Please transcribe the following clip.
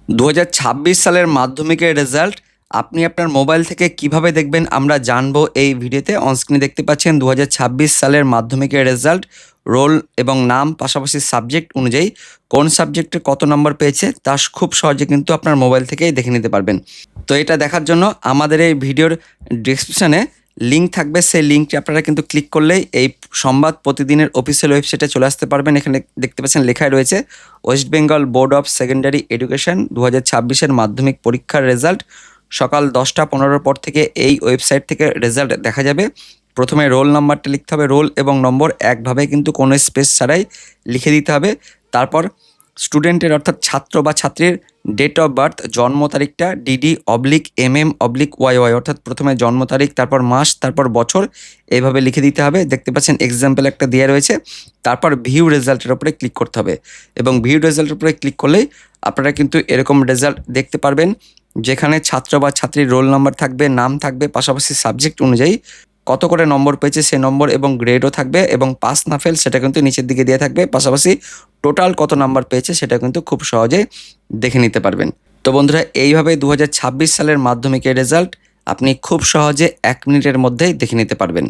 2026 সালের মাধ্যমিকের রেজাল্ট আপনি আপনার মোবাইল থেকে কিভাবে দেখবেন আমরা জানবো এই ভিডিওতে। অনস্ক্রিনে দেখতে পাচ্ছেন 2026 সালের মাধ্যমিকের রেজাল্ট, রোল এবং নাম, পাশাপাশি সাবজেক্ট অনুযায়ী কোন সাবজেক্টে কত নম্বর পেয়েছে তা খুব সহজে কিন্তু আপনার মোবাইল থেকেই দেখে নিতে পারবেন। তো এটা দেখার জন্য আমাদের এই ভিডিওর ডেসক্রিপশানে লিঙ্ক থাকবে, সেই লিঙ্কটি আপনারা কিন্তু ক্লিক করলেই এই সংবাদ প্রতিদিনের অফিসিয়াল ওয়েবসাইটে চলে আসতে পারবেন। এখানে দেখতে পাচ্ছেন লেখাই রয়েছে West Bengal Board of Secondary Education 2026-এর মাধ্যমিক পরীক্ষার রেজাল্ট। সকাল 10টা 15 পর থেকে এই ওয়েবসাইট থেকে রেজাল্ট দেখা যাবে। প্রথমে রোল নাম্বারটা লিখতে হবে, রোল এবং নম্বর একভাবে কিন্তু কোনো স্পেস ছাড়াই লিখে দিতে হবে। তারপর স্টুডেন্টের অর্থাৎ ছাত্র বা ছাত্রীর ডেট অফ বার্থ, জন্ম তারিখটা DD/MM/YY অর্থাৎ প্রথমে জন্ম তারিখ, তারপর মাস, তারপর বছর, এইভাবে লিখে দিতে হবে। দেখতে পাচ্ছেন এক্সাম্পল একটা দেওয়া রয়েছে। তারপর ভিউ রেজাল্টের উপরে ক্লিক করতে হবে এবং ভিউ রেজাল্টের উপরে ক্লিক করলেই আপনারা কিন্তু এরকম রেজাল্ট দেখতে পারবেন, যেখানে ছাত্র বা ছাত্রীর রোল নাম্বার থাকবে, নাম থাকবে, পাশাপাশি সাবজেক্ট অনুযায়ী কত করে নম্বর পেয়েছে সে নম্বর এবং গ্রেডও থাকবে, এবং পাস না ফেল সেটা কিন্তু নিচের দিকে দেওয়া থাকবে। পাশাপাশি টোটাল কত নাম্বার পেয়েছে সেটা কিন্তু খুব সহজেই দেখে নিতে পারবেন। তো বন্ধুরা, এইভাবে 2026 সালের মাধ্যমিকের রেজাল্ট আপনি খুব সহজে 1 মিনিটের মধ্যেই দেখে নিতে পারবেন।